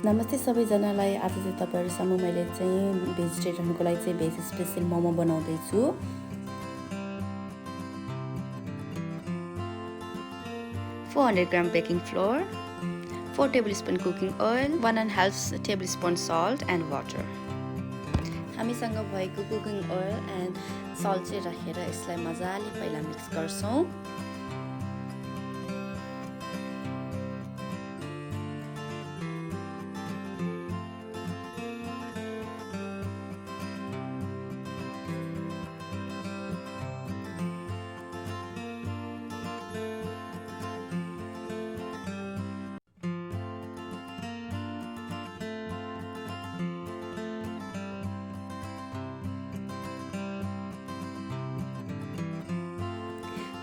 नमस्ते सबैजनालाई। आज चाहिँ तपाईहरुसँग मैले चाहिँ भेजिटेरियनको लागि चाहिँ भेज स्पेशल मोमो बनाउँदै छु। 400 gram baking flour, 4 tablespoon cooking oil, 1.5 tablespoon salt and water. हामीसँग भएको कुकिङ ओइल एन्ड सल्ट चाहिँ राखेर यसलाई मजाले पहिला मिक्स गर्छौं।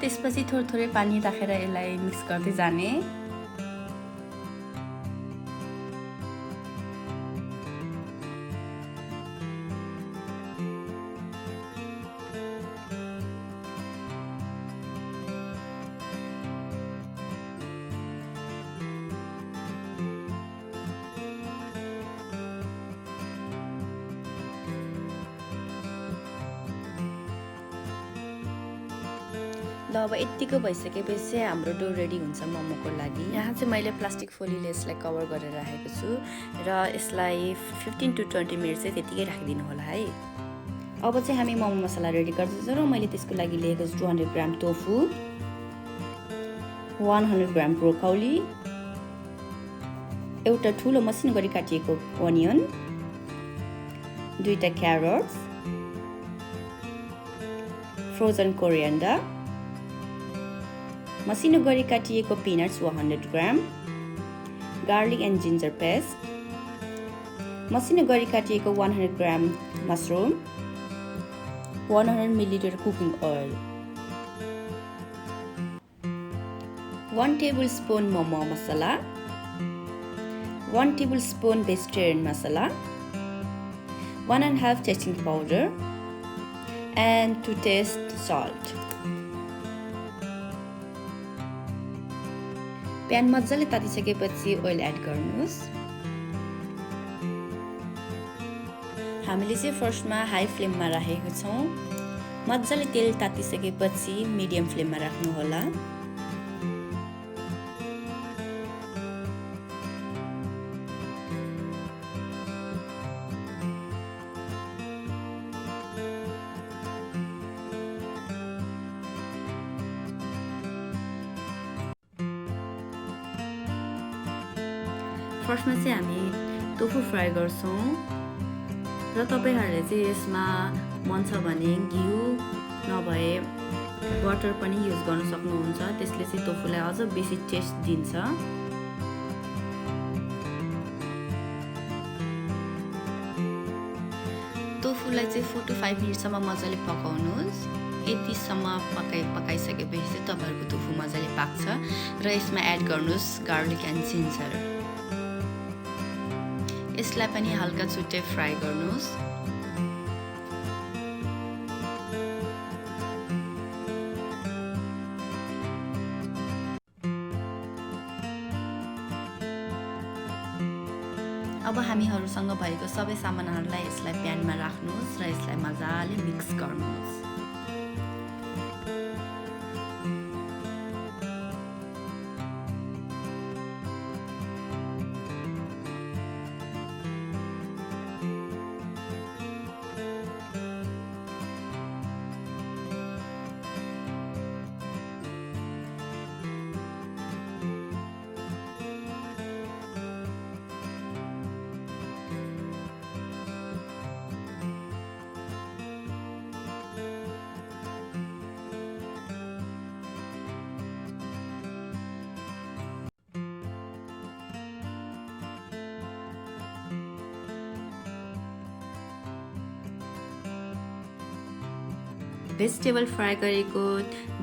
त्यसपछि थोरै पानी राखेर यसलाई मिक्स गर्दै जाने। ल अब यतिको भइसकेपछि हाम्रो डो रेडी हुन्छ मोमोको लागि। यहाँ चाहिँ मैले प्लास्टिक फोलीले यसलाई कभर गरेर राखेको छु र यसलाई 15 to 20 मिनेट चाहिँ त्यतिकै राखिदिनु होला है। अब चाहिँ हामी मोमो मसला रेडी गर्दैछौँ र मैले त्यसको लागि लिएको छु 200 ग्राम टोफु, 100 ग्राम ब्रोकोली, एउटा ठुलो मसिनो गरी काटिएको अनियन, दुईटा क्यारोट्स, फ्रोजन कोरिएन्डर, मसिनो गरी काटिएको peanuts 100 gram, garlic and ginger paste, मसिनो गरी काटिएको 100 gram mushroom, 100 millilitre cooking oil, 1 tablespoon momo masala, 1 tablespoon vegetarian masala, 1.5 tasting powder and to taste salt. Pan मजाले तातिसकेपछि ओइल एड गर्नुहोस्। हामीले चाहिँ फर्स्टमा हाई फ्लेममा राखेको छौं। मजाले तेल तातिसकेपछि मिडियम फ्लेममा राख्नु होला। फर्स्टमा चाहिँ हामी टोफु फ्राई गर्छौं र तपाईहरुले चाहिँ यसमा मन छ भने घिउ नभए बटर पनि युज गर्न सक्नुहुन्छ। त्यसले चाहिँ टोफुलाई अझ बेसी टेस्ट दिन्छ। टोफुलाई चाहिँ 4 to 5 मिनेटसम्म मजाले पकाउनुहोस्। यतिसम्म पकाइसकेपछि चाहिँ तपाईहरुको टोफु मजाले पाक्छ र यसमा एड गर्नुहोस् गार्लिक एन्ड जिन्जर। यसलाई पनि हल्का छुट्टै फ्राई गर्नुहोस्। अब हामीहरुसँग भएको सबै सामानहरुलाई यसलाई प्यानमा राख्नुहोस् र यसलाई मजाले मिक्स गर्नुहोस्। भेजिटेबल फ्राई गरेको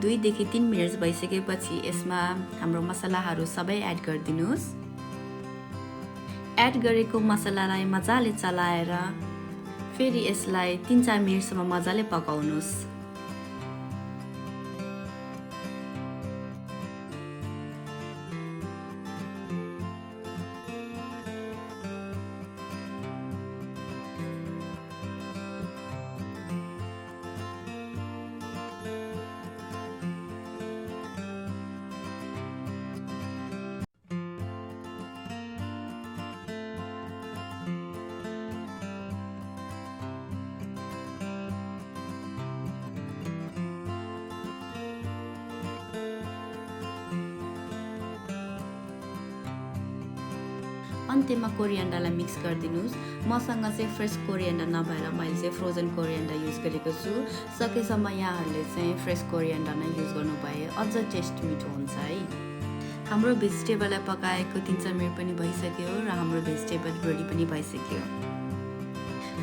2 देखि 3 मिनेट भइसकेपछि यसमा हाम्रो मसलाहरू सबै एड गरिदिनुहोस्। एड गरेको मसलालाई मजाले चलाएर फेरि यसलाई 3-4 मिनेटसम्म मजाले पकाउनुहोस्। अन्त्यमा कोरियान्डरलाई मिक्स गरिदिनुहोस्। मसँग चाहिँ फ्रेस कोरियान्डर नभएर मैले चाहिँ फ्रोजन कोरियान्डर युज गरेको छु। सकेसम्म यहाँहरूले चाहिँ फ्रेस कोरियान्डर नै युज गर्नुभए अझ टेस्ट मिठो हुन्छ है। हाम्रो भेजिटेबललाई पकाएको 3-4 मिनट पनि भइसक्यो र हाम्रो भेजिटेबल रेडी पनि भइसक्यो।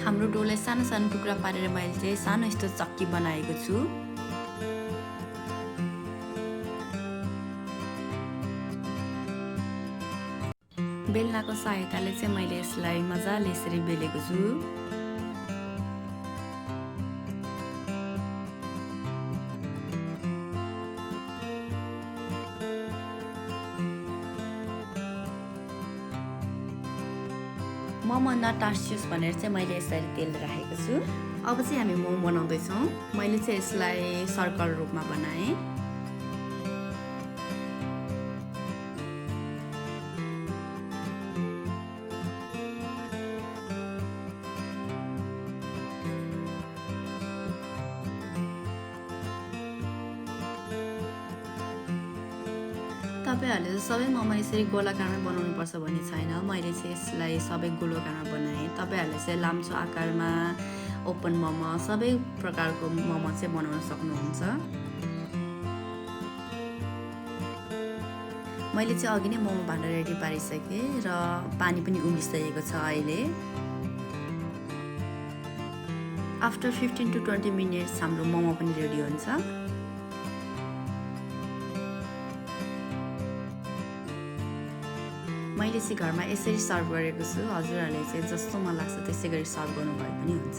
हाम्रो डोलाई सानो सानो टुक्रा पारेर मैले चाहिँ सानो यस्तो चक्की बनाएको छु। बेलनाको सहायताले चाहिँ मैले यसलाई मजाले यसरी बेलेको छु। मोमो नटासियोस् भनेर चाहिँ मैले यसरी तेल राखेको छु। अब चाहिँ हामी मोमो बनाउँदैछौँ। मैले चाहिँ यसलाई सर्कल रूपमा बनाएँ। तपाईहरुले सबै मोमो यसरी गोलाकारमा बनाउनु पर्छ भन्ने छैन। मैले चाहिँ यसलाई सबै गोलाकारमा बनाएँ। तपाईहरुले चाहिँ लाम्चो आकारमा ओपन मोमो सबै प्रकारको मोमो चाहिँ बनाउन सक्नुहुन्छ। मैले चाहिँ अघि नै मोमो भाँडा रेडी पारिसकेँ र पानी पनि उम्लिसकेको छ अहिले। आफ्टर 15 to 20 मिनट्स हाम्रो मोमो पनि रेडी हुन्छ। मैले चाहिँ घरमा यसरी सर्भ गरेको छु। हजुरहरूले चाहिँ जस्तो मन लाग्छ त्यसै गरी सर्भ गर्नुभए पनि हुन्छ।